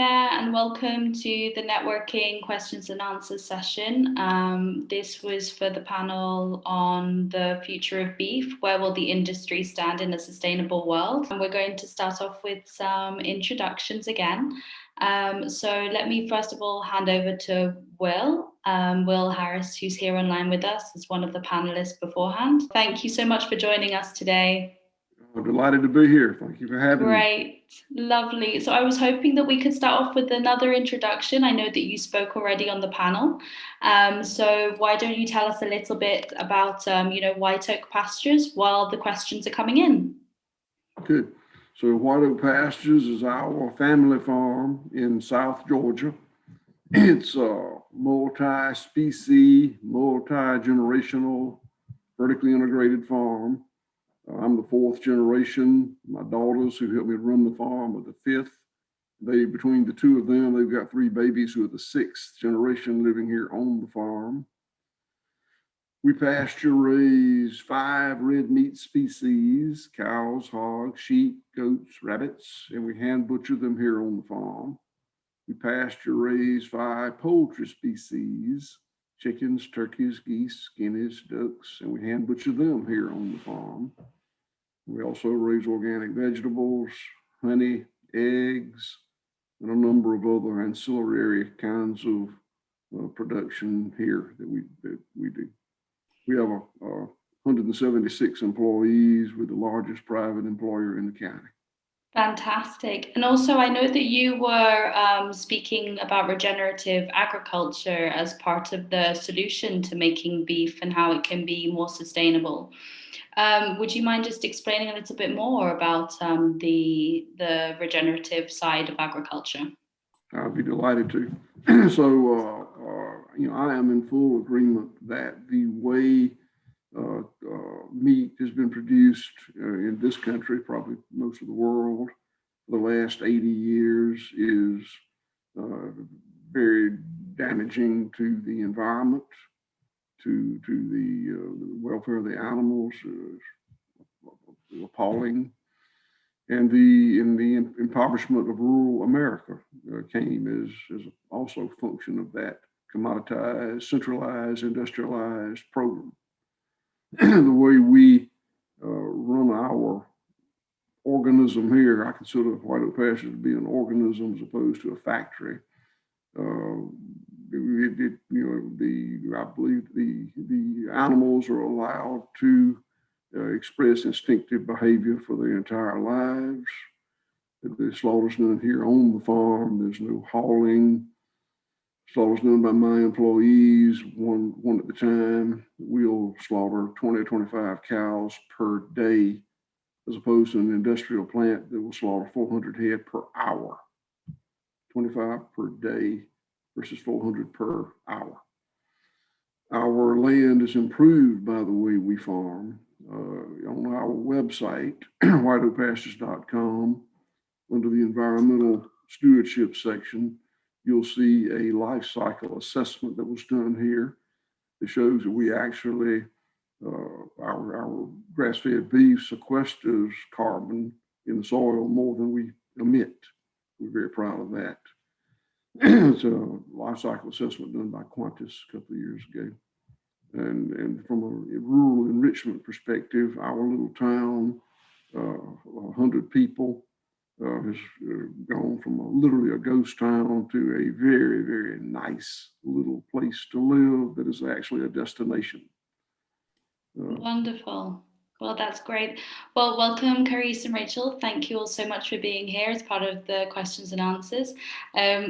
and welcome to the networking questions and answers session. This was for the panel on the future of beef. Where will the industry stand in a sustainable world? And we're going to start off with some introductions again. So let me first of all hand over to Will Harris, who's here online with us as one of the panelists beforehand. Thank you so much for joining us today. I'm delighted to be here. Thank you for having me. Great, lovely. So I was hoping that we could start off with another introduction. I know that you spoke already on the panel. So why don't you tell us a little bit about, White Oak Pastures while the questions are coming in? Good. So White Oak Pastures is our family farm in South Georgia. It's a multi-species, multi-generational, vertically integrated farm. I'm the fourth generation. My daughters who helped me run the farm are the fifth. Between the two of them, they've got three babies who are the sixth generation living here on the farm. We pasture raise 5 red meat species: cows, hogs, sheep, goats, rabbits, and we hand butcher them here on the farm. We pasture raise 5 poultry species: chickens, turkeys, geese, guineas, ducks, and we hand butcher them here on the farm. We also raise organic vegetables, honey, eggs, and a number of other ancillary kinds of production here that we do. We have 176 employees. We're the largest private employer in the county. Fantastic. And also, I know that you were speaking about regenerative agriculture as part of the solution to making beef and how it can be more sustainable. Would you mind just explaining a little bit more about the regenerative side of agriculture? I'd be delighted to. So, I am in full agreement that the way meat has been produced in this country, probably most of the world, for the last 80 years is very damaging to the environment, to the welfare of the animals, appalling. And the impoverishment of rural America came as also a function of that commoditized, centralized, industrialized program. The way we run our organism here, I consider White Oak Pastures to be an organism as opposed to a factory. I believe the animals are allowed to express instinctive behavior for their entire lives. The slaughter's done here on the farm. There's no hauling. Slaughter's done by my employees, one at a time. We'll slaughter 20 or 25 cows per day, as opposed to an industrial plant that will slaughter 400 head per hour. 25 per day versus 400 per hour. Our land is improved by the way we farm. On our website, whiteoakpastures.com, under the environmental stewardship section, you'll see a life cycle assessment that was done here. It shows that we actually, our grass-fed beef sequesters carbon in the soil more than we emit. We're very proud of that. It's a life cycle assessment done by Qantas a couple of years ago. And from a rural enrichment perspective, our little town, 100 people, has gone from literally a ghost town to a very, very nice little place to live that is actually a destination. Wonderful. Well, that's great. Well, welcome, Carys and Rachel. Thank you all so much for being here as part of the questions and answers.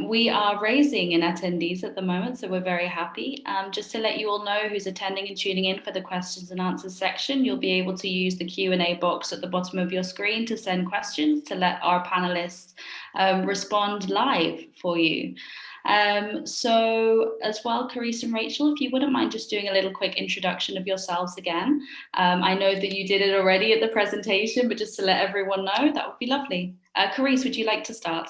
We are raising in attendees at the moment, so we're very happy. Just to let you all know who's attending and tuning in for the questions and answers section, you'll be able to use the Q&A box at the bottom of your screen to send questions to let our panelists respond live for you. So as well, Carys and Rachel, if you wouldn't mind just doing a little quick introduction of yourselves again. I know that you did it already at the presentation, but just to let everyone know, that would be lovely. Carys, would you like to start?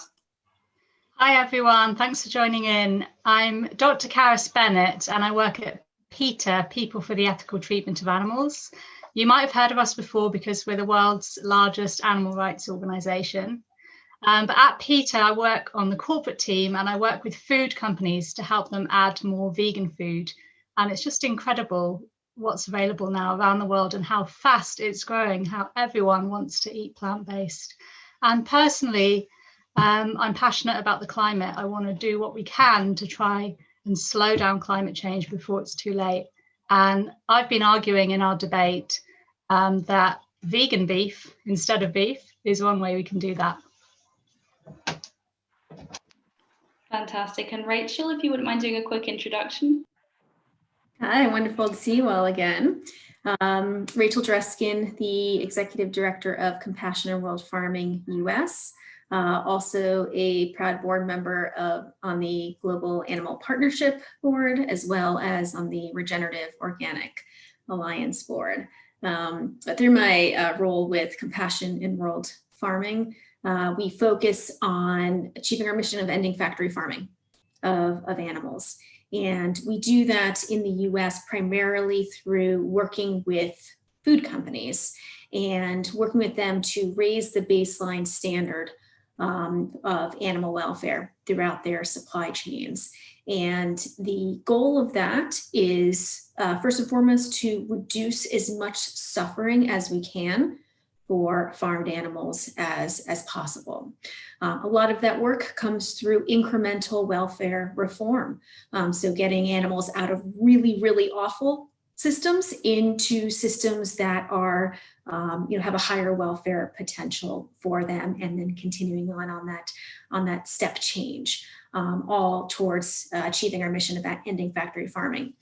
Hi, everyone. Thanks for joining in. I'm Dr. Carys Bennett, and I work at PETA, People for the Ethical Treatment of Animals. You might have heard of us before because we're the world's largest animal rights organisation. But at PETA, I work on the corporate team, and I work with food companies to help them add more vegan food. And it's just incredible what's available now around the world and how fast it's growing, how everyone wants to eat plant-based. And personally, I'm passionate about the climate. I want to do what we can to try and slow down climate change before it's too late. And I've been arguing in our debate that vegan beef instead of beef is one way we can do that. Fantastic. And Rachel, if you wouldn't mind doing a quick introduction. Hi, wonderful to see you all again. Rachel Dreskin, the Executive Director of Compassionate World Farming US, also a proud board member on the Global Animal Partnership Board, as well as on the Regenerative Organic Alliance Board. Through my role with Compassion in World Farming, we focus on achieving our mission of ending factory farming of animals. And we do that in the US primarily through working with food companies and working with them to raise the baseline standard of animal welfare throughout their supply chains. And the goal of that is first and foremost to reduce as much suffering as we can for farmed animals as possible. A lot of that work comes through incremental welfare reform. So getting animals out of really, really awful systems into systems that are, have a higher welfare potential for them, and then continuing on that step change, all towards achieving our mission of ending factory farming.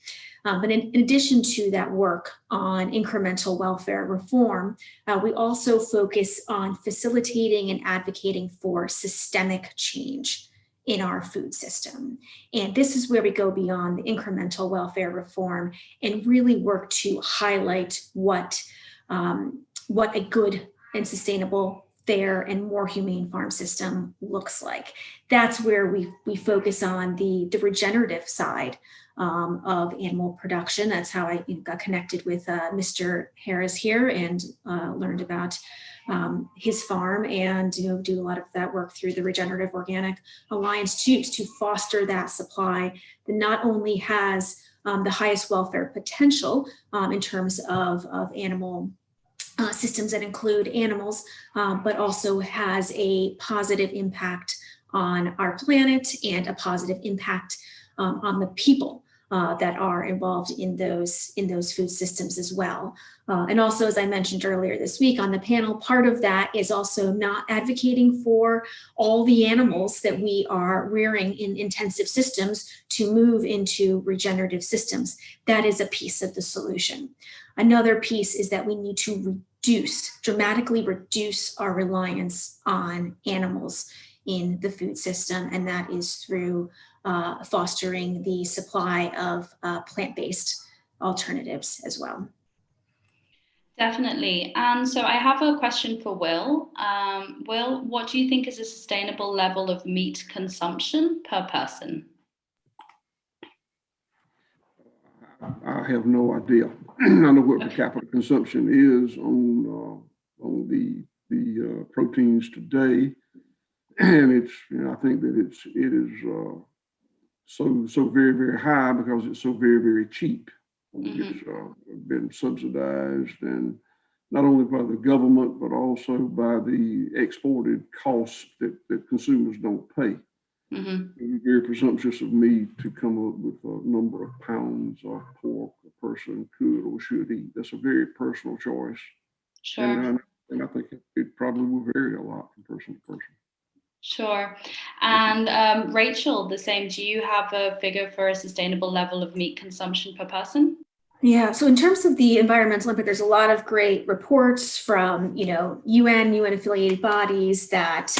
But in addition to that work on incremental welfare reform, we also focus on facilitating and advocating for systemic change in our food system. And this is where we go beyond the incremental welfare reform and really work to highlight what a good and sustainable, fair, and more humane farm system looks like. That's where we focus on the regenerative side of animal production. That's how I got connected with Mr. Carys here and learned about his farm, and do a lot of that work through the Regenerative Organic Alliance to foster that supply that not only has the highest welfare potential in terms of animal systems that include animals, but also has a positive impact on our planet and a positive impact on the people that are involved in those food systems as well. And also, as I mentioned earlier this week on the panel, part of that is also not advocating for all the animals that we are rearing in intensive systems to move into regenerative systems. That is a piece of the solution. Another piece is that we need to dramatically reduce our reliance on animals in the food system, and that is through fostering the supply of plant-based alternatives as well. Definitely. And so I have a question for Will. Will, what do you think is a sustainable level of meat consumption per person? I have no idea. I know what per capita consumption is on the proteins today, and it's I think that it is so very, very high because it's so very, very cheap. It's been subsidized, and not only by the government but also by the exported costs that consumers don't pay. It's very presumptuous of me to come up with a number of pounds of pork a person could or should eat. That's a very personal choice. Sure. And I think it probably will vary a lot from person to person. Sure. And Rachel, the same. Do you have a figure for a sustainable level of meat consumption per person? Yeah, so in terms of the environmental impact, there's a lot of great reports from UN affiliated bodies that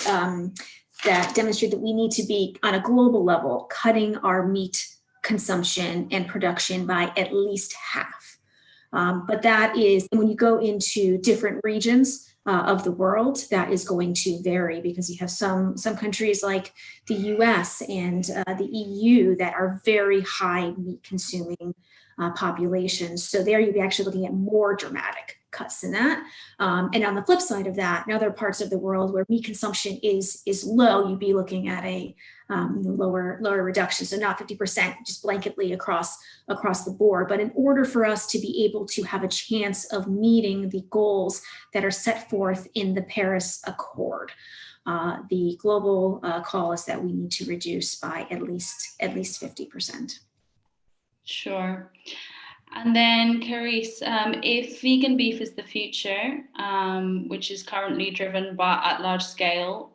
demonstrate that we need to be on a global level cutting our meat consumption and production by at least half. But that is, when you go into different regions of the world, that is going to vary because you have some countries like the US and the EU that are very high meat consuming populations. So there you'd be actually looking at more dramatic cuts in that. And on the flip side of that, in other parts of the world where meat consumption is low, you'd be looking at a lower reduction. So not 50% just blanketly across the board. But in order for us to be able to have a chance of meeting the goals that are set forth in the Paris Accord, the global call is that we need to reduce by at least 50%. Sure. And then, Carys, if vegan beef is the future, which is currently driven at large scale,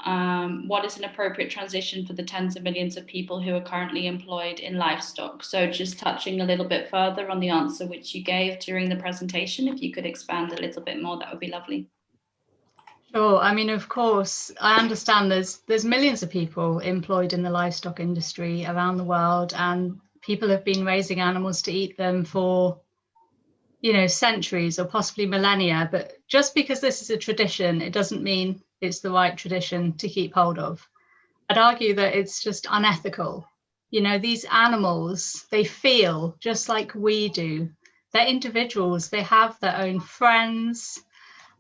what is an appropriate transition for the tens of millions of people who are currently employed in livestock? So just touching a little bit further on the answer which you gave during the presentation, if you could expand a little bit more, that would be lovely. Sure. I mean, of course, I understand there's millions of people employed in the livestock industry around the world, and people have been raising animals to eat them for, centuries or possibly millennia. But just because this is a tradition, it doesn't mean it's the right tradition to keep hold of. I'd argue that it's just unethical. These animals, they feel just like we do. They're individuals. They have their own friends,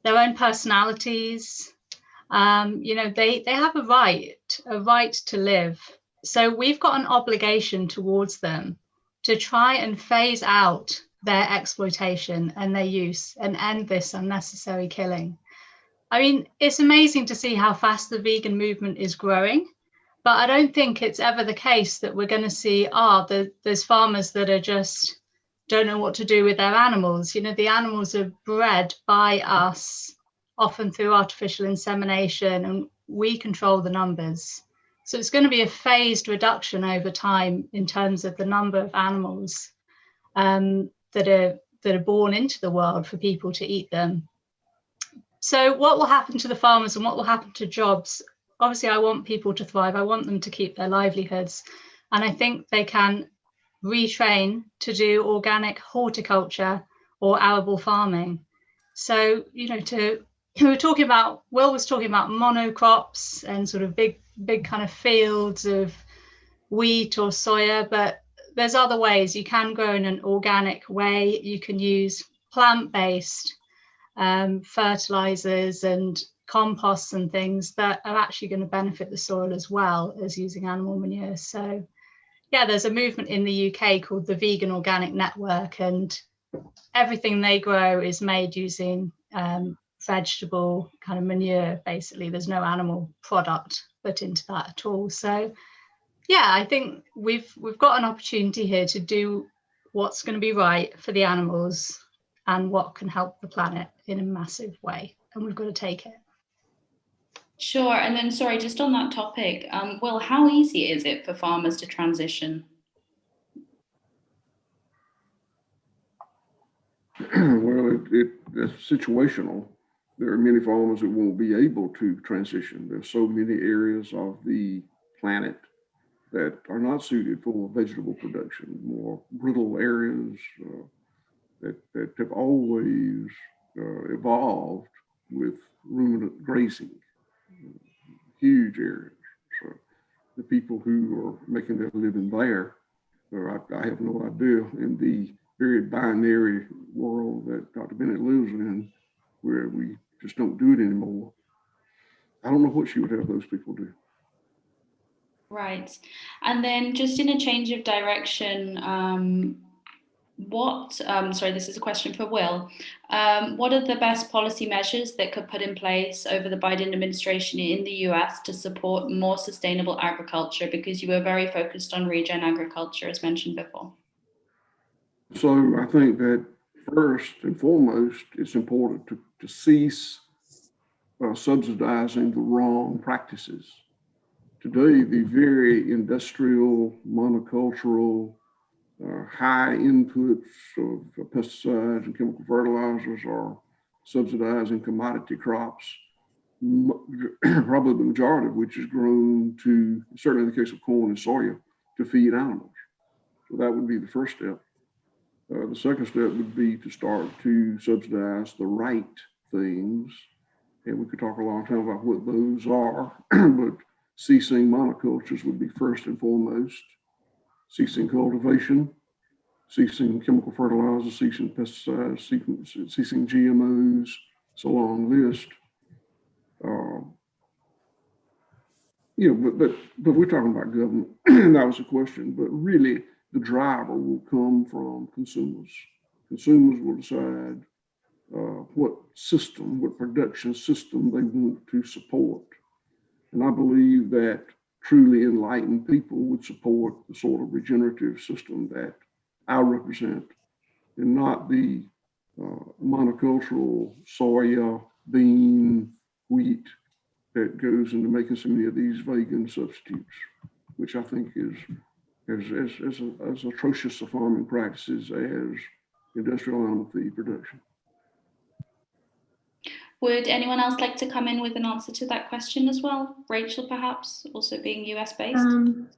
their own personalities. They have a right to live. So we've got an obligation towards them to try and phase out their exploitation and their use and end this unnecessary killing. I mean, it's amazing to see how fast the vegan movement is growing, but I don't think it's ever the case that we're going to see, there's farmers that are just don't know what to do with their animals. The animals are bred by us, often through artificial insemination, and we control the numbers. So it's going to be a phased reduction over time in terms of the number of animals that are born into the world for people to eat them. So what will happen to the farmers and what will happen to jobs? Obviously, I want people to thrive. I want them to keep their livelihoods. And I think they can retrain to do organic horticulture or arable farming. So, Will was talking about monocrops and sort of big kind of fields of wheat or soya, but there's other ways. You can grow in an organic way. You can use plant-based fertilizers and composts and things that are actually going to benefit the soil as well as using animal manure. So yeah, there's a movement in the UK called the Vegan Organic Network, and everything they grow is made using vegetable kind of manure. Basically, there's no animal product put into that at all. So yeah, I think we've got an opportunity here to do what's going to be right for the animals and what can help the planet in a massive way, and we've got to take it. Sure. And then, sorry, just on that topic, Will, how easy is it for farmers to transition? Well, it's situational. There are many farmers that won't be able to transition. There's so many areas of the planet that are not suited for vegetable production, more brittle areas that have always evolved with ruminant grazing, huge areas. So the people who are making their living there, I have no idea, in the very binary world that Dr. Bennett lives in, where we just don't do it anymore. I don't know what she would have those people do. Right. And then just in a change of direction, sorry, this is a question for Will. What are the best policy measures that could put in place over the Biden administration in the US to support more sustainable agriculture? Because you were very focused on regen agriculture, as mentioned before. So I think that first and foremost, it's important to cease subsidizing the wrong practices. Today, the very industrial, monocultural, high inputs of pesticides and chemical fertilizers are subsidizing commodity crops, probably the majority of which is grown to, certainly in the case of corn and soya, to feed animals. So that would be the first step. The second step would be to start to subsidize the right things. And we could talk a long time about what those are, but ceasing monocultures would be first and foremost, ceasing cultivation, ceasing chemical fertilizers, ceasing pesticides, ceasing GMOs. It's a long list. But we're talking about government. That was a question. But really, the driver will come from consumers. Consumers will decide what production system they want to support. And I believe that truly enlightened people would support the sort of regenerative system that I represent, and not the monocultural soya, bean, wheat that goes into making so many of these vegan substitutes, which I think is as atrocious a farming practices as industrial animal feed production. Would anyone else like to come in with an answer to that question as well? Rachel, perhaps, also being US based?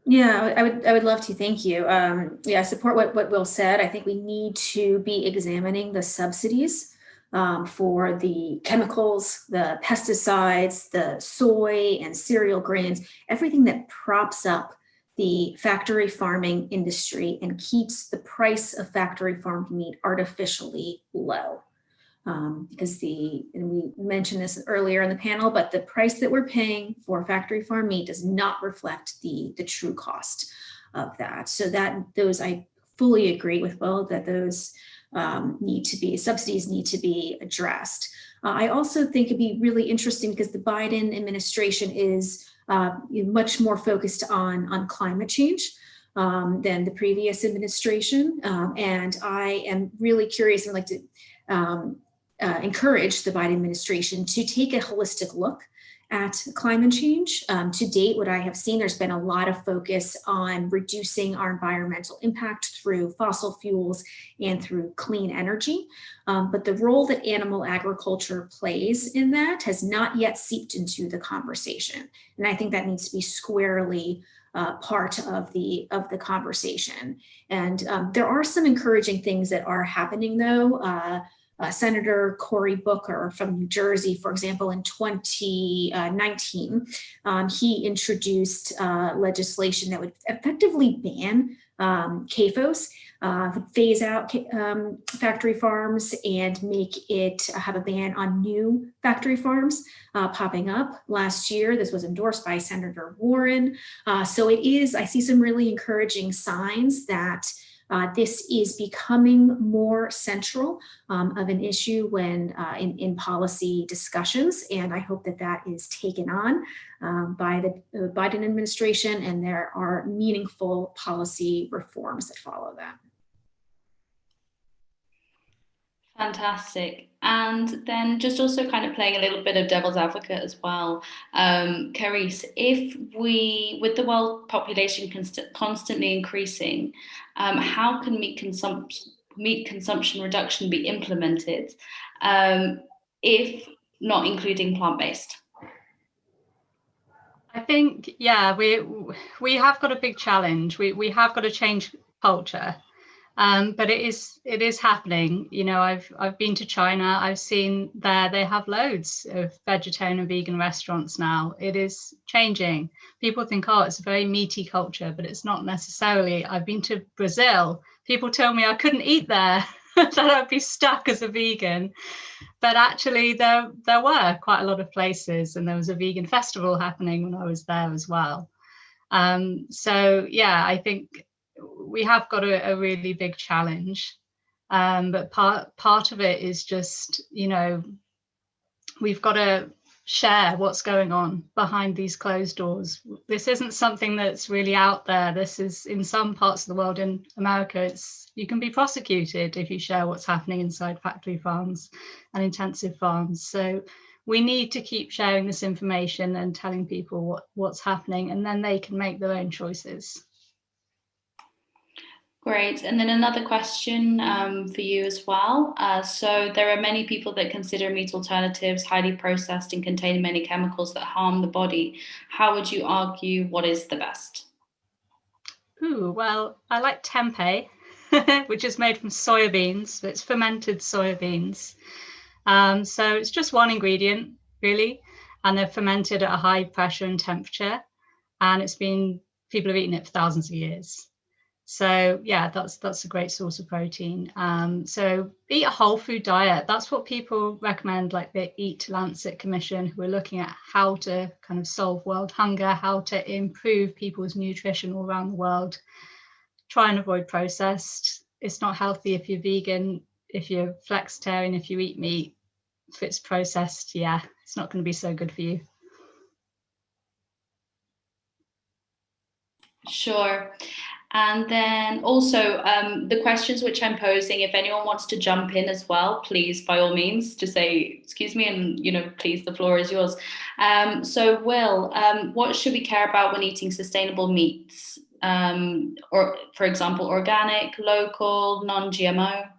Yeah, I would love to. Thank you. Yeah, I support what Will said. I think we need to be examining the subsidies for the chemicals, the pesticides, the soy and cereal grains, everything that props up the factory farming industry and keeps the price of factory farmed meat artificially low. Because and we mentioned this earlier in the panel, but the price that we're paying for factory farm meat does not reflect the true cost of that. So I fully agree with Will that those subsidies need to be addressed. I also think it'd be really interesting because the Biden administration is much more focused on climate change than the previous administration. And I am really curious and like to encourage the Biden administration to take a holistic look at climate change. To date, what I have seen, there's been a lot of focus on reducing our environmental impact through fossil fuels and through clean energy. But the role that animal agriculture plays in that has not yet seeped into the conversation. And I think that needs to be squarely part of the conversation. And there are some encouraging things that are happening though. Senator Cory Booker from New Jersey, for example, in 2019, he introduced legislation that would effectively ban CAFOs, phase out factory farms and make it have a ban on new factory farms popping up last year. This was endorsed by Senator Warren. So I see some really encouraging signs that this is becoming more central of an issue when in policy discussions, and I hope that is taken on by the Biden administration, and there are meaningful policy reforms that follow that. Fantastic. And then just also kind of playing a little bit of devil's advocate as well, Carys, with the world population constantly increasing, how can meat consumption reduction be implemented if not including plant-based? I think, yeah, we have got a big challenge. We have got to change culture. But it is happening. You know, I've been to China. I've seen they have loads of vegetarian and vegan restaurants now. It is changing. People think, oh, it's a very meaty culture, but it's not necessarily. I've been to Brazil. People told me I couldn't eat there, that I'd be stuck as a vegan. But actually, there were quite a lot of places, and there was a vegan festival happening when I was there as well. So yeah, I think we have got a really big challenge, but part of it is just, you know, we've got to share what's going on behind these closed doors. This isn't something that's really out there. This is in some parts of the world. In America, you can be prosecuted if you share what's happening inside factory farms and intensive farms. So we need to keep sharing this information and telling people what's happening, and then they can make their own choices. Great. And then another question for you as well. So there are many people that consider meat alternatives highly processed and contain many chemicals that harm the body. How would you argue what is the best? Ooh, well, I like tempeh, which is made from soybeans. It's fermented soybeans. So it's just one ingredient, really, and they're fermented at a high pressure and temperature. And people have eaten it for thousands of years. So yeah, that's a great source of protein. So eat a whole food diet. That's what people recommend, like the Eat Lancet Commission, who are looking at how to kind of solve world hunger, how to improve people's nutrition all around the world. Try and avoid processed. It's not healthy if you're vegan, if you're flexitarian, if you eat meat. If it's processed, yeah, it's not going to be so good for you. Sure. And then also the questions which I'm posing, if anyone wants to jump in as well, please, by all means, just say, excuse me, and, you know, please, the floor is yours. So Will, what should we care about when eating sustainable meats? Or, for example, organic, local, non-GMO?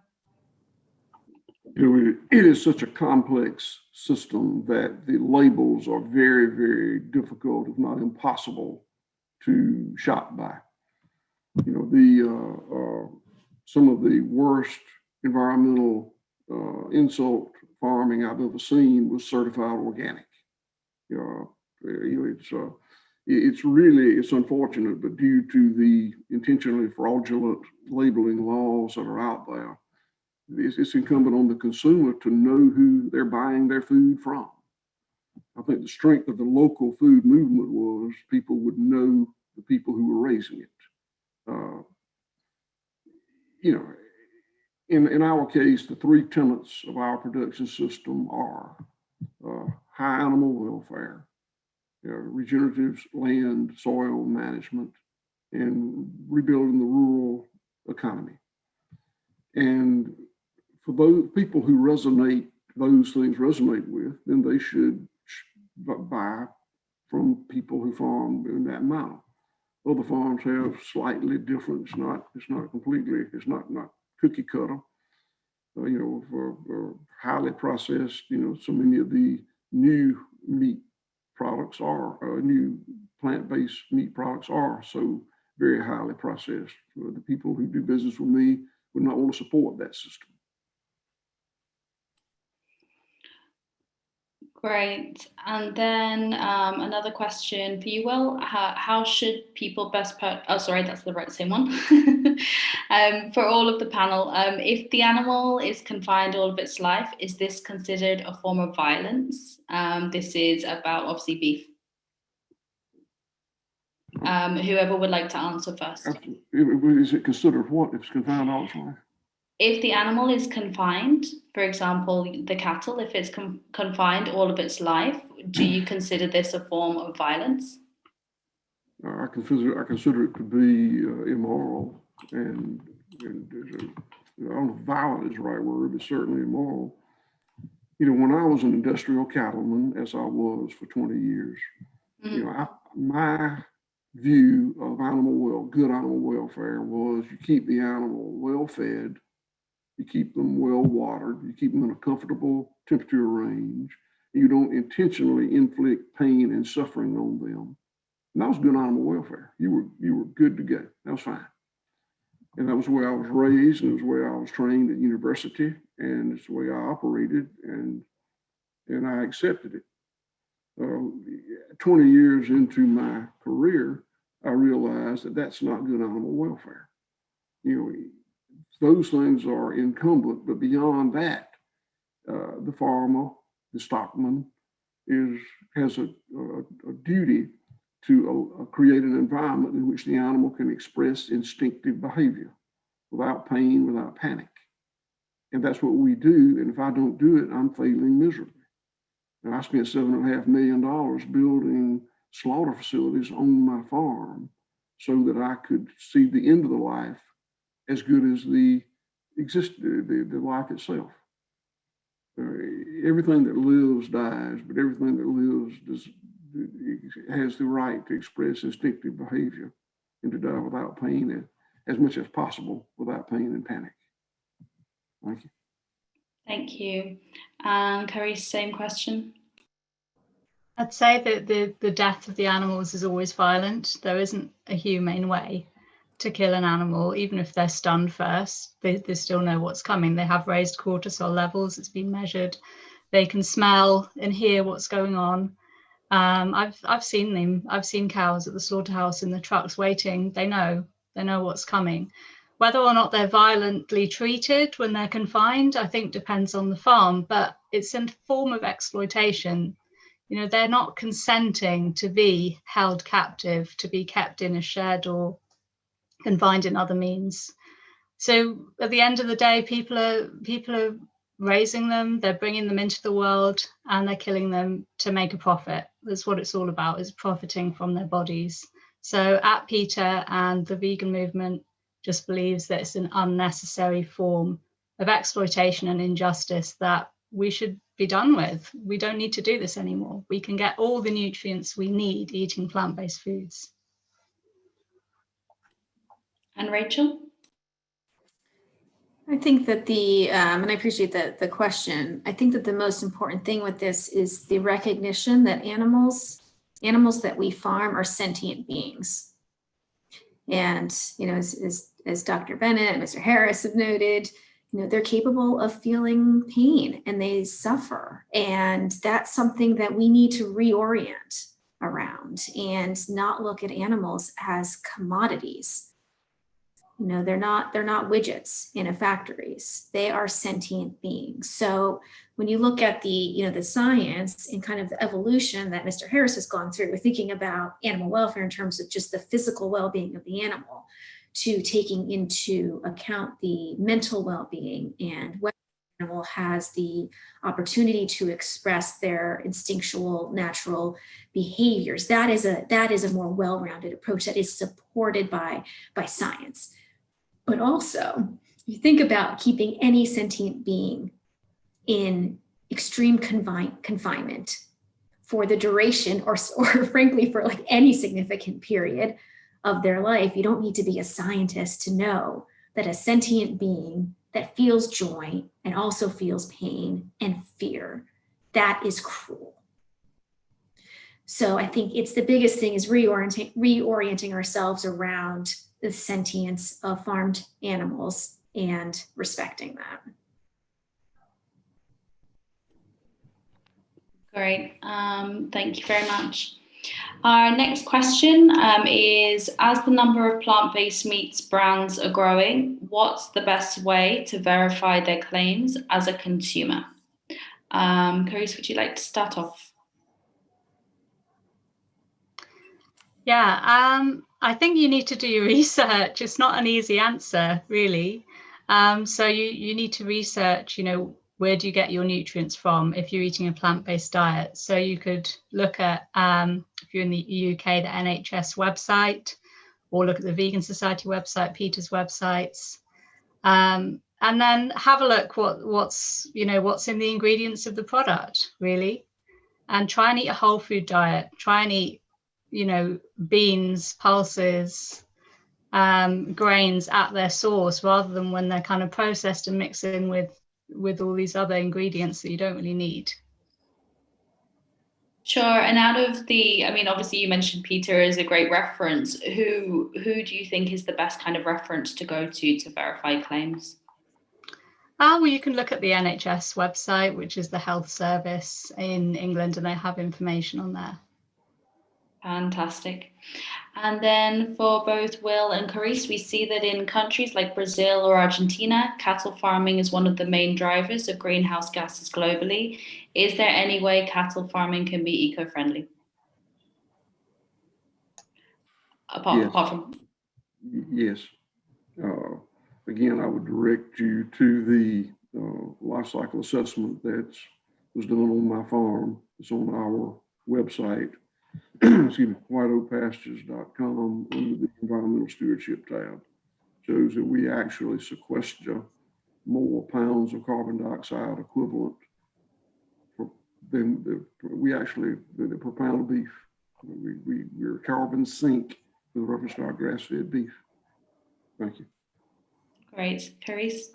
It is such a complex system that the labels are very, very difficult, if not impossible, to shop by. You know, some of the worst environmental insult farming I've ever seen was certified organic. It's unfortunate, but due to the intentionally fraudulent labeling laws that are out there, it's incumbent on the consumer to know who they're buying their food from. I think the strength of the local food movement was people would know the people who were raising it. You know, in our case, the three tenets of our production system are high animal welfare, regenerative land, soil management, and rebuilding the rural economy. And for those people who those things resonate with, then they should buy from people who farm in that manner. Other farms have slightly different. It's not cookie cutter. For highly processed. So many of the new meat products new plant-based meat products are so very highly processed. The people who do business with me would not want to support that system. Great. And then another question for you, Will. How should people best sorry, that's the right same one. For all of the panel, if the animal is confined all of its life, is this considered a form of violence? This is about obviously beef. Whoever would like to answer first. Is it considered what if it's confined all its life? If the animal is confined, for example, the cattle, if it's confined all of its life, do you consider this a form of violence? I consider it to be immoral, and I don't know if violent is the right word, but certainly immoral. When I was an industrial cattleman, as I was for 20 years, my view of good animal welfare was you keep the animal well fed, you keep them well watered, you keep them in a comfortable temperature range, you don't intentionally inflict pain and suffering on them. And that was good animal welfare. You were good to go. That was fine. And that was the way I was raised, and it was the way I was trained at university, and it's the way I operated, and I accepted it. 20 years into my career, I realized that that's not good animal welfare. Those things are incumbent, but beyond that, the farmer, the stockman, has a duty to create an environment in which the animal can express instinctive behavior without pain, without panic. And that's what we do. And if I don't do it, I'm failing miserably. And I spent $7.5 million building slaughter facilities on my farm so that I could see the end of the life as good as the life itself. Everything that lives dies, but everything that lives has the right to express instinctive behavior and to die without pain as much as possible without pain and panic. Thank you. Thank you. Carys, same question. I'd say that the death of the animals is always violent. There isn't a humane way to kill an animal, even if they're stunned first. They still know what's coming. They have raised cortisol levels. It's been measured. They can smell and hear what's going on. I've seen them. I've seen cows at the slaughterhouse in the trucks waiting. They know They know what's coming. Whether or not they're violently treated when they're confined, I think depends on the farm, but it's a form of exploitation. You know, they're not consenting to be held captive, to be kept in a shed or confined in other means. So at the end of the day, people are raising them, they're bringing them into the world, and they're killing them to make a profit. That's what it's all about, is profiting from their bodies. So at PETA and the vegan movement just believes that it's an unnecessary form of exploitation and injustice that we should be done with. We don't need to do this anymore. We can get all the nutrients we need eating plant-based foods. And Rachel? I think that and I appreciate the question. I think that the most important thing with this is the recognition that animals that we farm are sentient beings. And, you know, as Dr. Bennett and Mr. Harris have noted, you know, they're capable of feeling pain and they suffer. And that's something that we need to reorient around and not look at animals as commodities. You know, they're not widgets in a factories. They are sentient beings. So when you look at the science and kind of the evolution that Mr. Harris has gone through, we're thinking about animal welfare in terms of just the physical well-being of the animal, to taking into account the mental well-being and what the animal has the opportunity to express their instinctual, natural behaviors. That is a more well-rounded approach that is supported by science. But also, you think about keeping any sentient being in extreme confinement for the duration or frankly for like any significant period of their life. You don't need to be a scientist to know that a sentient being that feels joy and also feels pain and fear, that is cruel. So I think it's the biggest thing is reorienting ourselves around the sentience of farmed animals and respecting that. Great, thank you very much. Our next question is, as the number of plant-based meats brands are growing, what's the best way to verify their claims as a consumer? Carys, would you like to start off? Yeah, I think you need to do your research. It's not an easy answer, really. So you need to research, you know, where do you get your nutrients from if you're eating a plant-based diet? So you could look at, if you're in the UK, the NHS website, or look at the Vegan Society website, PETA's websites, and then have a look what's in the ingredients of the product, really, and try and eat a whole food diet. Try and eat, you know, beans, pulses, grains at their source, rather than when they're kind of processed and mixed in with all these other ingredients that you don't really need. Sure. And out of the, I mean, obviously you mentioned PETA is a great reference. Who do you think is the best kind of reference to go to verify claims? Well, you can look at the NHS website, which is the health service in England, and they have information on there. Fantastic. And then for both Will and Carys, we see that in countries like Brazil or Argentina, cattle farming is one of the main drivers of greenhouse gases globally. Is there any way cattle farming can be eco-friendly? Apart from... Yes. Again, I would direct you to the life cycle assessment that was done on my farm. It's on our website. Excuse me, whiteoakpastures.com under the environmental stewardship tab. Shows that we actually sequester more pounds of carbon dioxide equivalent than the per pound of beef. We're carbon sink with reference to our grass-fed beef. Thank you. Great. Carys?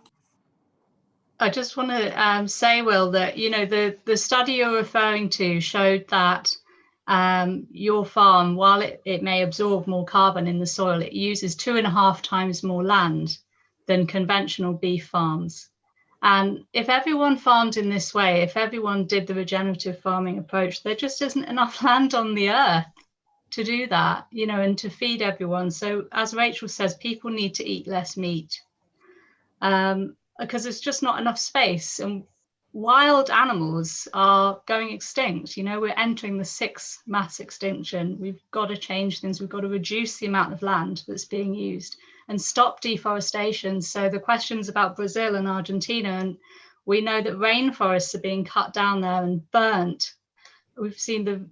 I just want to say, Will, that, you know, the study you're referring to showed that your farm, while it may absorb more carbon in the soil, it uses 2.5 times more land than conventional beef farms. And if everyone farmed in this way, if everyone did the regenerative farming approach, there just isn't enough land on the earth. to do that, you know, and to feed everyone. So as Rachel says, people need to eat less meat because there's just not enough space. And wild animals are going extinct. You know, we're entering the 6th mass extinction. We've got to change things. We've got to reduce the amount of land that's being used and stop deforestation. So the questions about Brazil and Argentina, and we know that rainforests are being cut down there and burnt. We've seen the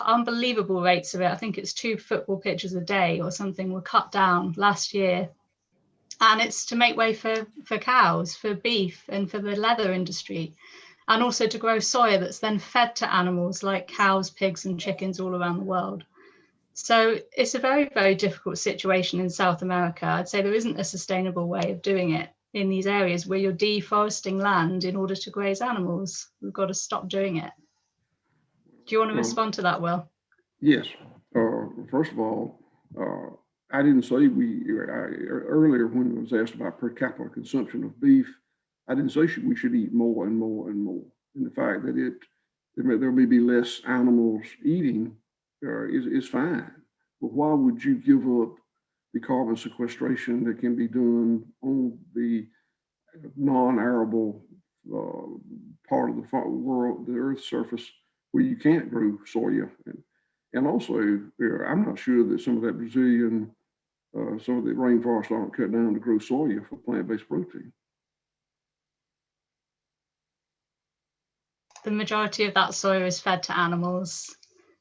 unbelievable rates of it. I think it's 2 football pitches a day or something were cut down last year. And it's to make way for cows, for beef, and for the leather industry, and also to grow soya that's then fed to animals like cows, pigs, and chickens all around the world. So it's a very, very difficult situation in South America. I'd say there isn't a sustainable way of doing it in these areas where you're deforesting land in order to graze animals. We've got to stop doing it. Do you want to respond to that, Will? Yes. First of all, I didn't say earlier when I was asked about per capita consumption of beef, I didn't say we should eat more and more and more. And the fact that there may be less animals eating is fine. But why would you give up the carbon sequestration that can be done on the non-arable part of the world, the Earth's surface, where you can't grow soya? And also, I'm not sure that some of that Brazilian, some of the rainforests aren't cut down to grow soya for plant-based protein. The majority of that soya is fed to animals.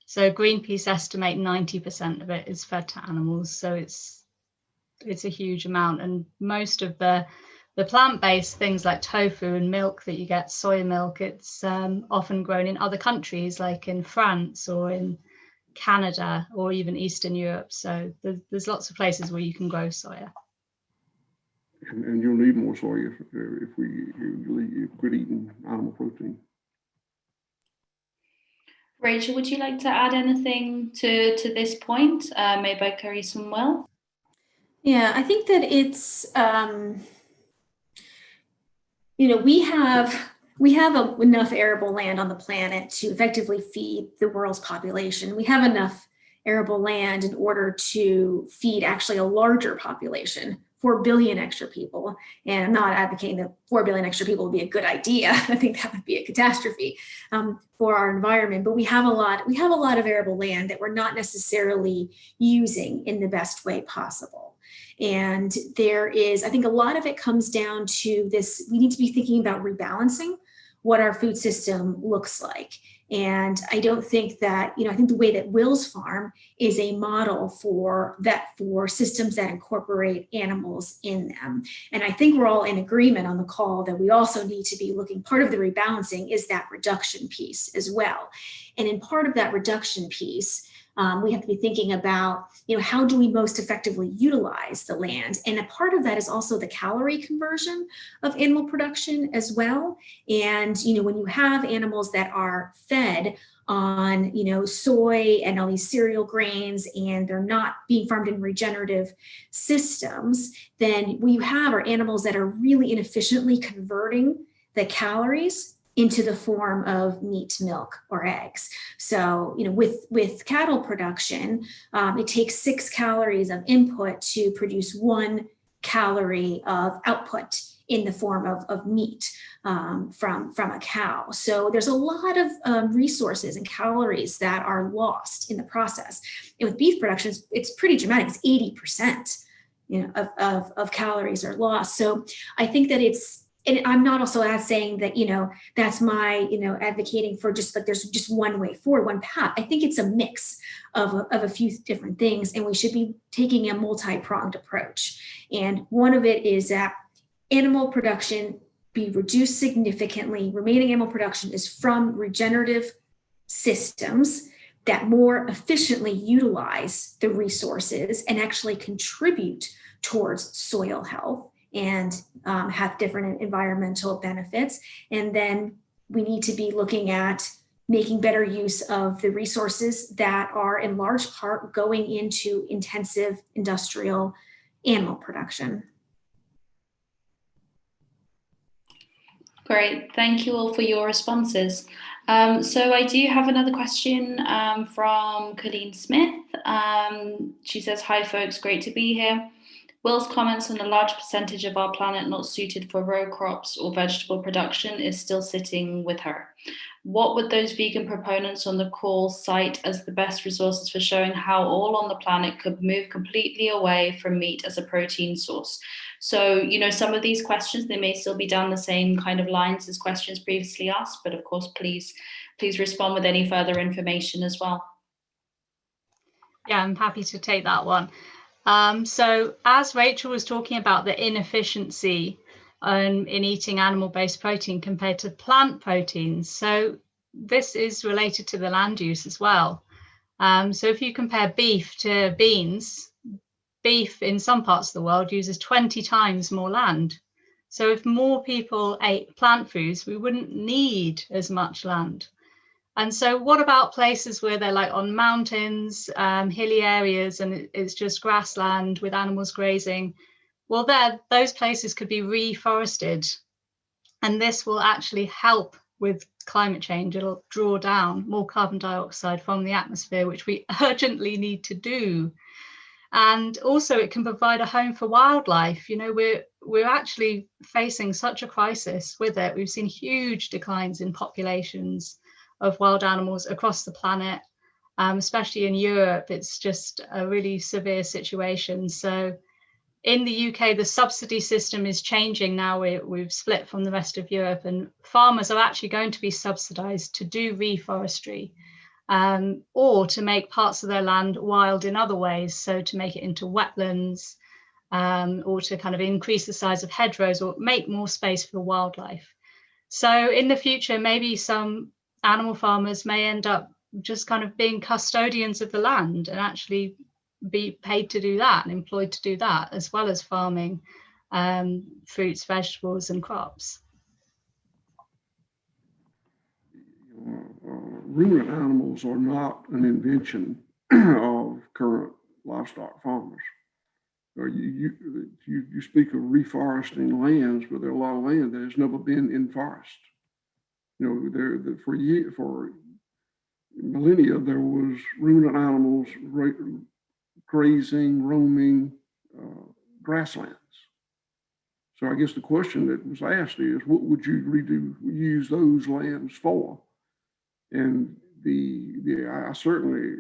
So Greenpeace estimate 90% of it is fed to animals. So it's a huge amount. And most of the plant-based things like tofu and milk that you get, soy milk, it's often grown in other countries like in France or in Canada or even Eastern Europe. So there's lots of places where you can grow soya. And you'll need more soya if we quit eating animal protein. Rachel, would you like to add anything to this point, made by Carys and Will? Yeah, I think that it's, you know, we have enough arable land on the planet to effectively feed the world's population. We have enough arable land in order to feed actually a larger population, 4 billion extra people. And I'm not advocating that 4 billion extra people would be a good idea. I think that would be a catastrophe for our environment. But we have a lot of arable land that we're not necessarily using in the best way possible. And there is, I think a lot of it comes down to this, we need to be thinking about rebalancing what our food system looks like. And I don't think that, you know, I think the way that Will's farm is a model for systems that incorporate animals in them. And I think we're all in agreement on the call that we also need to be looking, part of the rebalancing is that reduction piece as well. And in part of that reduction piece, we have to be thinking about, you know, how do we most effectively utilize the land? And a part of that is also the calorie conversion of animal production as well. And, you know, when you have animals that are fed on, you know, soy and all these cereal grains, and they're not being farmed in regenerative systems, then what you have are animals that are really inefficiently converting the calories into the form of meat, milk, or eggs. So, you know, with cattle production, it takes 6 calories of input to produce 1 calorie of output in the form of meat from a cow. So there's a lot of resources and calories that are lost in the process. And with beef production, it's pretty dramatic. It's 80%, you know, of calories are lost. So I think that and I'm not also saying that, you know, that's my, you know, advocating for just like there's just one way forward, one path. I think it's a mix of a few different things, and we should be taking a multi-pronged approach. And one of it is that animal production be reduced significantly. Remaining animal production is from regenerative systems that more efficiently utilize the resources and actually contribute towards soil health and have different environmental benefits. And then we need to be looking at making better use of the resources that are in large part going into intensive industrial animal production. Great, thank you all for your responses. So I do have another question from Colleen Smith. She says, hi folks, great to be here. Will's comments on a large percentage of our planet not suited for row crops or vegetable production is still sitting with her. What would those vegan proponents on the call cite as the best resources for showing how all on the planet could move completely away from meat as a protein source? So, you know, some of these questions, they may still be down the same kind of lines as questions previously asked, but of course, please respond with any further information as well. Yeah, I'm happy to take that one. So as Rachel was talking about the inefficiency in eating animal-based protein compared to plant proteins, so this is related to the land use as well. So if you compare beef to beans, beef in some parts of the world uses 20 times more land. So if more people ate plant foods, we wouldn't need as much land. And so what about places where they're like on mountains, hilly areas, and it's just grassland with animals grazing? Well, those places could be reforested. And this will actually help with climate change. It'll draw down more carbon dioxide from the atmosphere, which we urgently need to do. And also it can provide a home for wildlife. You know, we're actually facing such a crisis with it. We've seen huge declines in populations of wild animals across the planet, especially in Europe. It's just a really severe situation. So in the UK, the subsidy system is changing now. We've split from the rest of Europe, and farmers are actually going to be subsidized to do reforestry, or to make parts of their land wild in other ways. So to make it into wetlands, or to kind of increase the size of hedgerows or make more space for wildlife. So in the future, maybe some animal farmers may end up just kind of being custodians of the land and actually be paid to do that and employed to do that, as well as farming fruits, vegetables, and crops. Ruminant animals are not an invention of current livestock farmers. You speak of reforesting lands, but there are a lot of land that has never been in forest. You know, for millennia, there was ruminant animals grazing, roaming grasslands. So I guess the question that was asked is, what would you use those lands for? And I certainly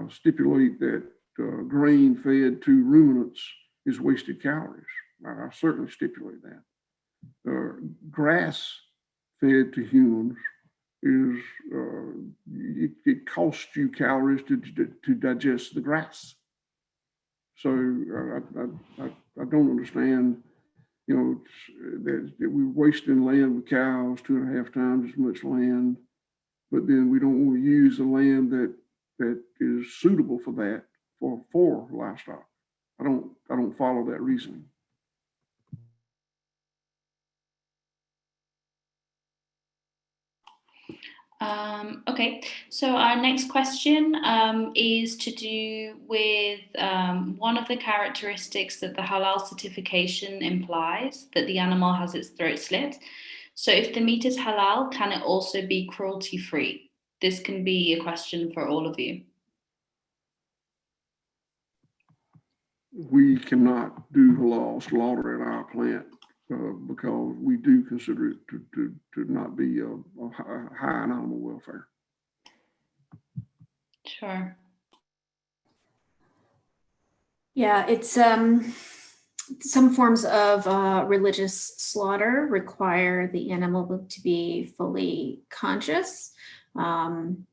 stipulate that grain fed to ruminants is wasted calories. I certainly stipulate that. Grass fed to humans is it costs you calories to digest the grass. So I don't understand, you know, that we're wasting land with cows 2.5 times as much land, but then we don't want to use the land that is suitable for that for livestock. I don't follow that reasoning. Okay, so our next question is to do with one of the characteristics that the halal certification implies, that the animal has its throat slit. So if the meat is halal, can it also be cruelty-free? This can be a question for all of you. We cannot do halal slaughter at our plant because we do consider it to not be a high in animal welfare. Sure. Yeah, it's some forms of religious slaughter require the animal to be fully conscious, and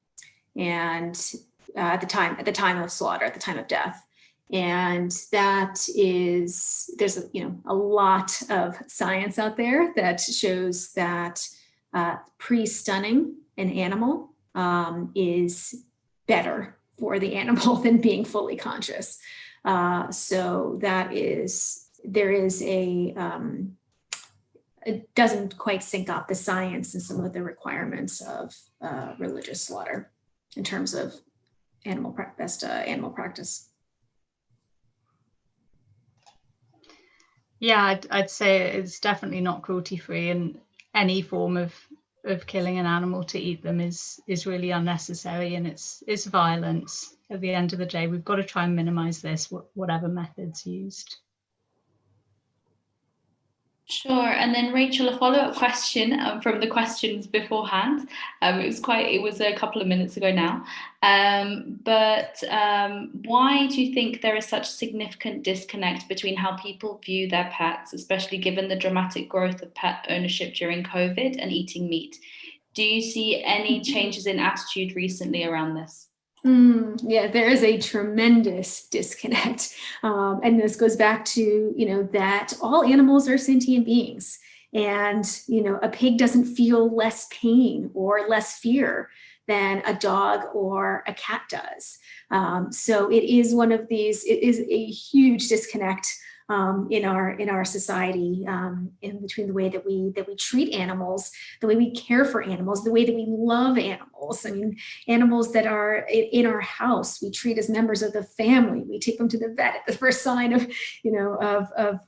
at the time of slaughter, at the time of death. And that is, there's a lot of science out there that shows that pre-stunning an animal is better for the animal than being fully conscious. So there is it doesn't quite sync up the science and some of the requirements of religious slaughter in terms of best animal practice. Yeah, I'd say it's definitely not cruelty free, and any form of killing an animal to eat them is really unnecessary, and it's violence. At the end of the day, we've got to try and minimize this, whatever methods used. Sure. And then Rachel, a follow-up question from the questions beforehand. It was a couple of minutes ago now. But why do you think there is such significant disconnect between how people view their pets, especially given the dramatic growth of pet ownership during COVID and eating meat? Do you see any changes in attitude recently around this? Yeah, there is a tremendous disconnect. And this goes back to, that all animals are sentient beings. And, a pig doesn't feel less pain or less fear than a dog or a cat does. So it is it is a huge disconnect in our society, in between the way that we treat animals, the way we care for animals, the way that we love animals. I mean, animals that are in our house, we treat as members of the family. We take them to the vet at the first sign of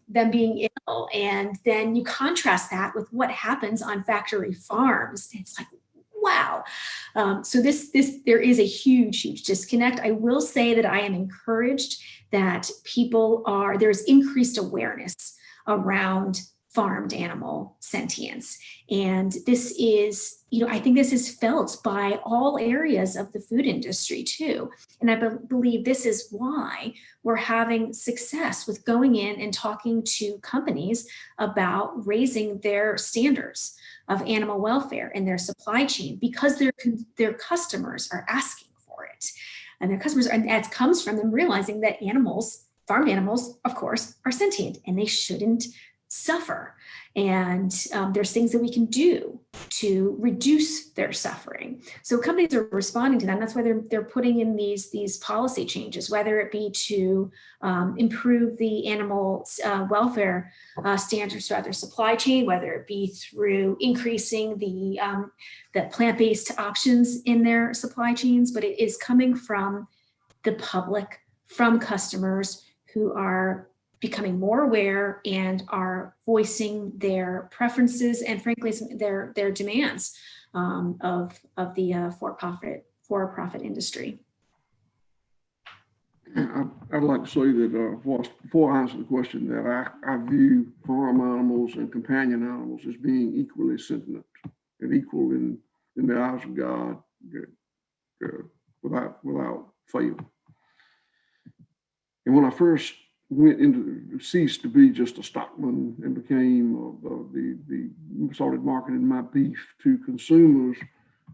them being ill, and then you contrast that with what happens on factory farms. It's like, wow. So there is a huge disconnect. I will say that I am encouraged that there's increased awareness around farmed animal sentience. And this is, I think this is felt by all areas of the food industry too. And I believe this is why we're having success with going in and talking to companies about raising their standards of animal welfare in their supply chain, because their customers are asking for it. And their customers, and that comes from them realizing that farmed animals, of course, are sentient and they shouldn't suffer. And there's things that we can do to reduce their suffering. So companies are responding to that. And that's why they're putting in these policy changes, whether it be to improve the animal welfare standards throughout their supply chain, whether it be through increasing the plant-based options in their supply chains. But it is coming from the public, from customers who are becoming more aware and are voicing their preferences and, frankly, their demands of the for-profit industry. I'd like to say that before I answer the question, that I view farm animals and companion animals as being equally sentient and equal in the eyes of God, without fail. And when I first ceased to be just a stockman and started marketing my beef to consumers,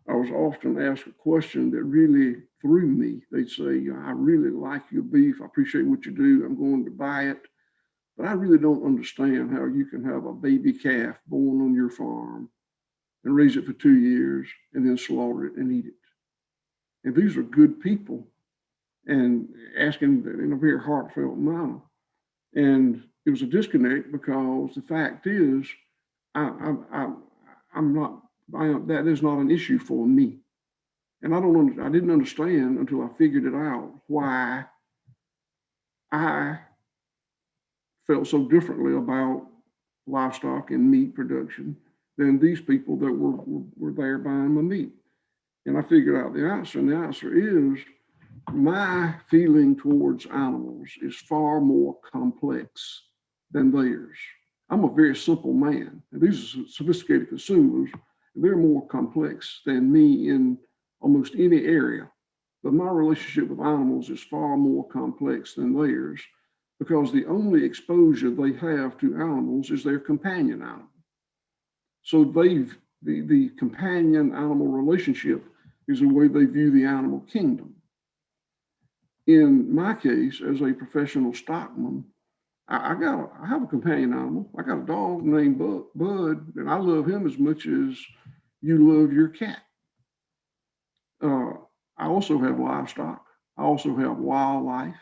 I was often asked a question that really threw me. They'd say, I really like your beef. I appreciate what you do. I'm going to buy it. But I really don't understand how you can have a baby calf born on your farm and raise it for 2 years and then slaughter it and eat it. And these are good people, and asking in a very heartfelt manner. And it was a disconnect because the fact is, that is not an issue for me. And I didn't understand until I figured it out why I felt so differently about livestock and meat production than these people that were there buying my meat. And I figured out the answer, and the answer is, my feeling towards animals is far more complex than theirs. I'm a very simple man, and these are sophisticated consumers. They're more complex than me in almost any area. But my relationship with animals is far more complex than theirs, because the only exposure they have to animals is their companion animal. So the companion animal relationship is the way they view the animal kingdom. In my case, as a professional stockman, I have a companion animal. I got a dog named Bud, and I love him as much as you love your cat. I also have livestock. I also have wildlife.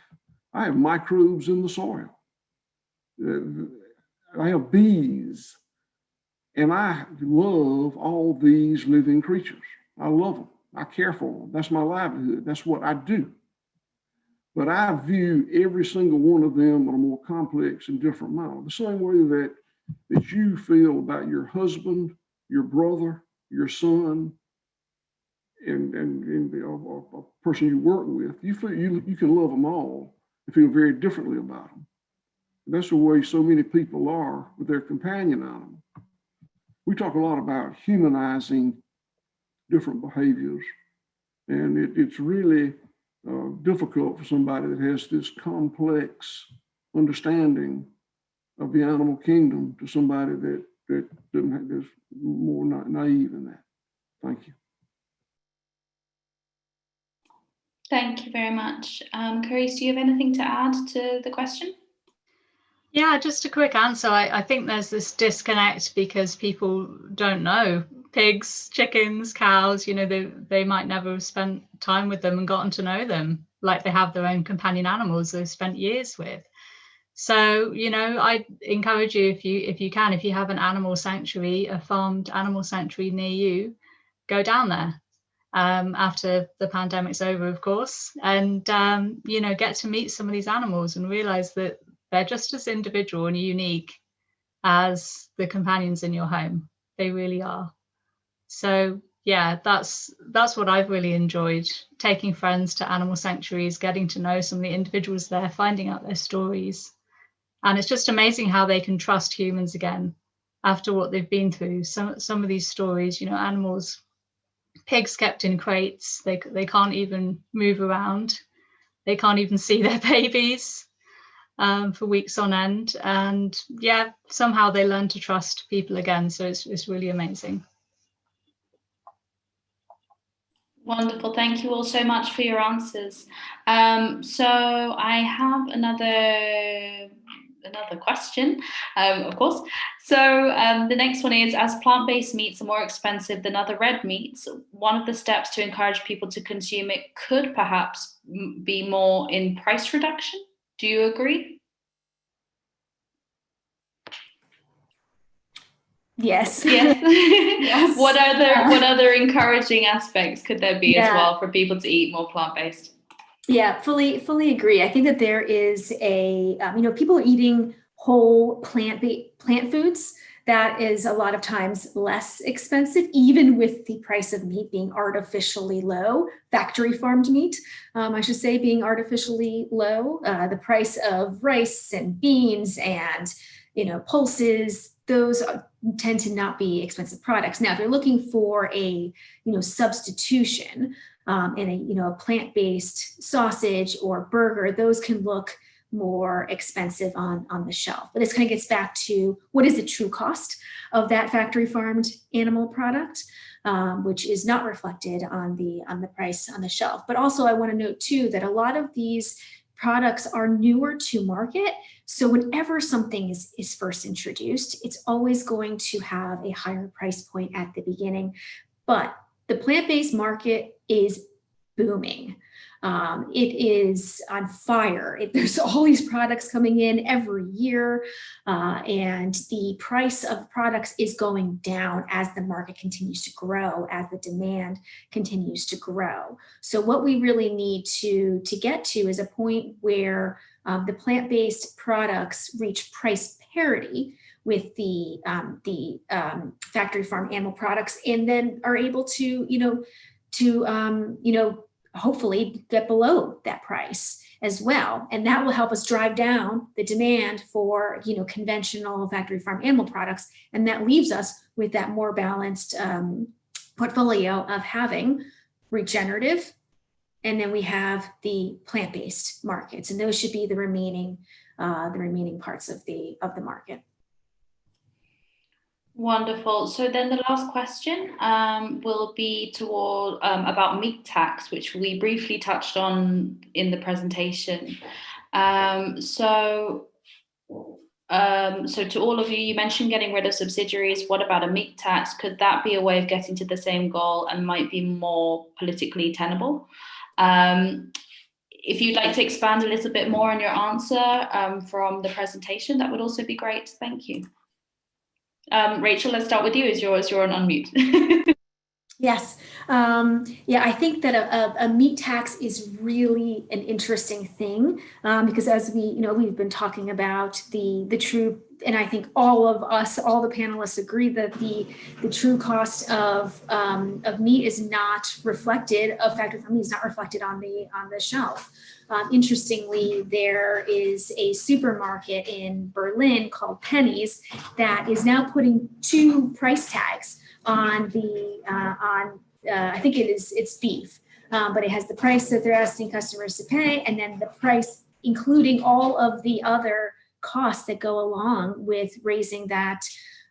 I have microbes in the soil. I have bees, and I love all these living creatures. I love them. I care for them. That's my livelihood. That's what I do. But I view every single one of them on a more complex and different model. The same way that you feel about your husband, your brother, your son, and a person you work with, you feel you can love them all and feel very differently about them. And that's the way so many people are with their companion animal. We talk a lot about humanizing different behaviors, and it's really difficult for somebody that has this complex understanding of the animal kingdom to somebody that is more naive in that. Thank you. Thank you very much. Carys, do you have anything to add to the question? Yeah, just a quick answer. I think there's this disconnect because people don't know pigs, chickens, cows, you know, they might never have spent time with them and gotten to know them like they have their own companion animals they've spent years with. So, you know, I encourage you, if you can, if you have an animal sanctuary, a farmed animal sanctuary near you, go down there after the pandemic's over, of course, and, you know, get to meet some of these animals and realize that they're just as individual and unique as the companions in your home. They really are. So yeah, that's what I've really enjoyed, taking friends to animal sanctuaries, getting to know some of the individuals there, finding out their stories. And it's just amazing how they can trust humans again after what they've been through. Some of these stories, you know, animals, pigs kept in crates, they can't even move around. They can't even see their babies for weeks on end. And yeah, somehow they learn to trust people again. So it's really amazing. Wonderful. Thank you all so much for your answers. So I have another question, of course. So the next one is, as plant-based meats are more expensive than other red meats, one of the steps to encourage people to consume it could perhaps be more in price reduction. Do you agree? Yes. Yes. Yes. What other encouraging aspects could there be as well for people to eat more plant-based? Yeah, fully agree. I think that there is a, you know, people are eating whole plant foods. That is a lot of times less expensive, even with the price of meat being artificially low, factory farmed meat, I should say, being artificially low. The price of rice and beans and, you know, pulses, those tend to not be expensive products. Now, if you're looking for a, you know, substitution in a, you know, a plant-based sausage or burger, those can look more expensive on the shelf. But this kind of gets back to what is the true cost of that factory farmed animal product, which is not reflected on the price on the shelf. But also I want to note too that a lot of these products are newer to market. So whenever something is first introduced, it's always going to have a higher price point at the beginning. But the plant-based market is booming. It is on fire. There's all these products coming in every year, and the price of products is going down as the market continues to grow, as the demand continues to grow. So what we really need to get to is a point where the plant-based products reach price parity with the factory farm animal products, and then are able to, hopefully get below that price as well. And that will help us drive down the demand for, conventional factory farm animal products. And that leaves us with that more balanced portfolio of having regenerative, and then we have the plant-based markets. And those should be the remaining parts of the market. Wonderful. So then the last question will be toward about meat tax, which we briefly touched on in the presentation. So to all of you, you mentioned getting rid of subsidiaries. What about a meat tax? Could that be a way of getting to the same goal and might be more politically tenable? If you'd like to expand a little bit more on your answer from the presentation, that would also be great. Thank you. Rachel, let's start with you as you're on unmute. Yes. Yeah, I think that a meat tax is really an interesting thing because as we've been talking about the true, and I think all of us, all the panelists agree that the true cost of meat is not reflected, of factory farm meat is not reflected on the shelf. Interestingly, there is a supermarket in Berlin called Pennies that is now putting 2 price tags on the I think it's beef, but it has the price that they're asking customers to pay, and then the price including all of the other costs that go along with raising that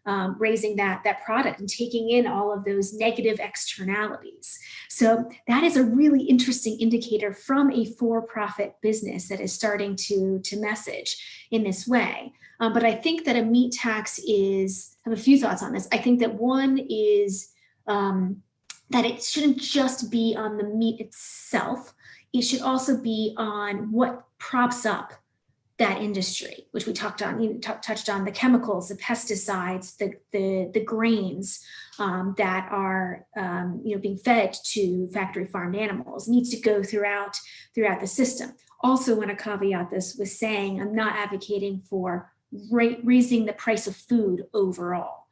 product and taking in all of those negative externalities. So that is a really interesting indicator from a for-profit business that is starting to message in this way. But I think that a meat tax I have a few thoughts on this. I think that one is that it shouldn't just be on the meat itself. It should also be on what props up that industry, which we touched on the chemicals, the pesticides, the grains that are being fed to factory farmed animals. It needs to go throughout the system. Also want to caveat this with saying I'm not advocating for raising the price of food overall.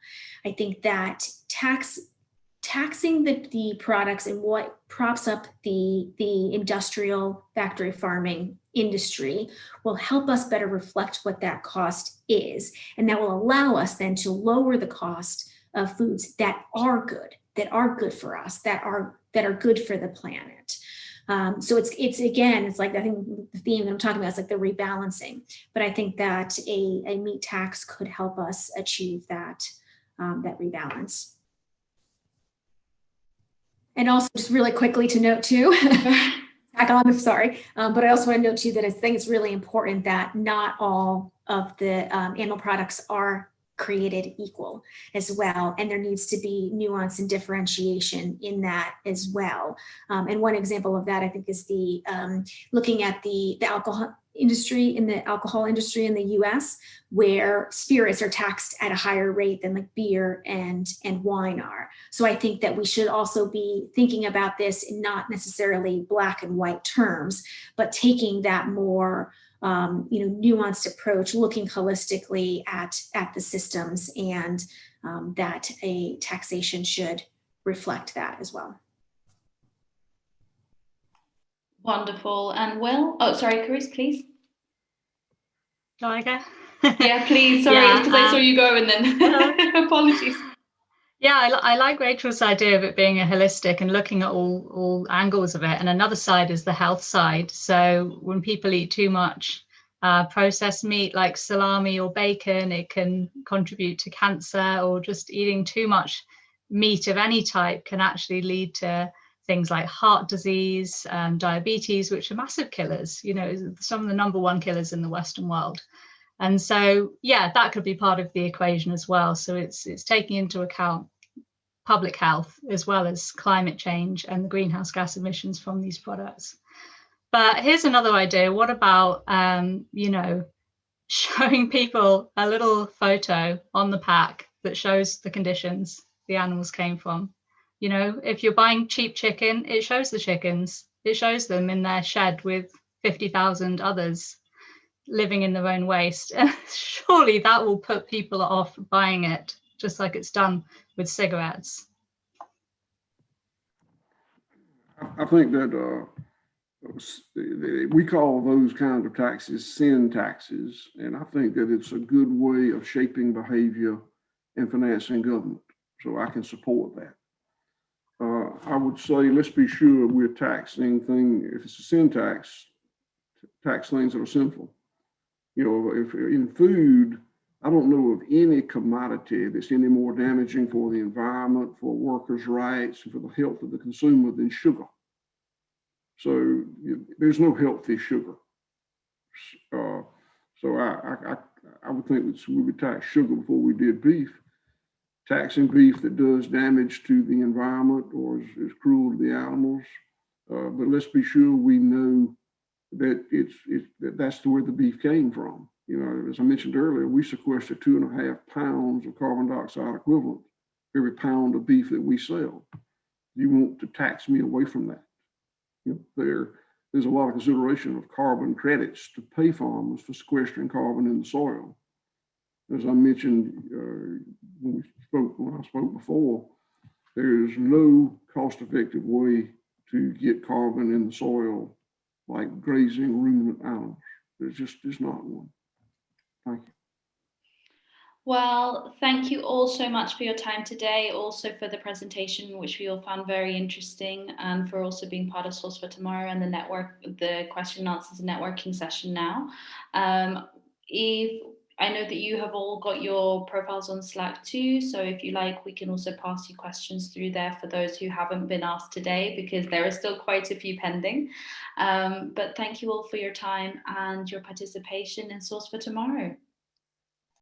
I think that taxing the products and what props up the industrial factory farming industry will help us better reflect what that cost is. And that will allow us then to lower the cost of foods that are good for us, that are good for the planet. So it's like, I think the theme that I'm talking about is like the rebalancing, but I think that a meat tax could help us achieve that rebalance. And also just really quickly to note too, but I also want to note too that I think it's really important that not all of the animal products are created equal as well. And there needs to be nuance and differentiation in that as well. And one example of that, I think, is the looking at the alcohol industry in the US, where spirits are taxed at a higher rate than like beer and wine are. So I think that we should also be thinking about this in not necessarily black and white terms, but taking that more nuanced approach, looking holistically at the systems, and that a taxation should reflect that as well. Wonderful. And Will? Oh, sorry, Carys, please. Shall I go? Yeah, please. Sorry, because I saw you go and then apologies. Yeah, I like Rachel's idea of it being a holistic and looking at all angles of it. And another side is the health side. So when people eat too much processed meat like salami or bacon, it can contribute to cancer, or just eating too much meat of any type can actually lead to things like heart disease, diabetes, which are massive killers, some of the #1 killers in the Western world. And so, yeah, that could be part of the equation as well. So it's taking into account public health as well as climate change and the greenhouse gas emissions from these products. But here's another idea. What about, showing people a little photo on the pack that shows the conditions the animals came from? If you're buying cheap chicken, it shows the chickens. It shows them in their shed with 50,000 others living in their own waste. Surely that will put people off buying it, just like it's done with cigarettes. I think that we call those kinds of taxes sin taxes, and I think that it's a good way of shaping behavior and financing government. So I can support that. I would say, let's be sure we're taxing things. If it's a sin tax, tax things that are sinful. If in food, I don't know of any commodity that's any more damaging for the environment, for workers' rights, and for the health of the consumer than sugar. So there's no healthy sugar. So I would think that we would tax sugar before we did beef. Taxing beef that does damage to the environment or is cruel to the animals. But let's be sure we know that that's where the beef came from. As I mentioned earlier, we sequester 2.5 pounds of carbon dioxide equivalent for every pound of beef that we sell. you want to tax me away from that? You know, there's a lot of consideration of carbon credits to pay farmers for sequestering carbon in the soil. As I mentioned when I spoke before, there's no cost-effective way to get carbon in the soil like grazing ruminant animals. There's just not one. Thank you. Well, thank you all so much for your time today, also for the presentation, which we all found very interesting, and for also being part of Source for Tomorrow and the question and answers and networking session now. If I know that you have all got your profiles on Slack too, so if you like, we can also pass you questions through there for those who haven't been asked today, because there are still quite a few pending. But thank you all for your time and your participation in Source for Tomorrow.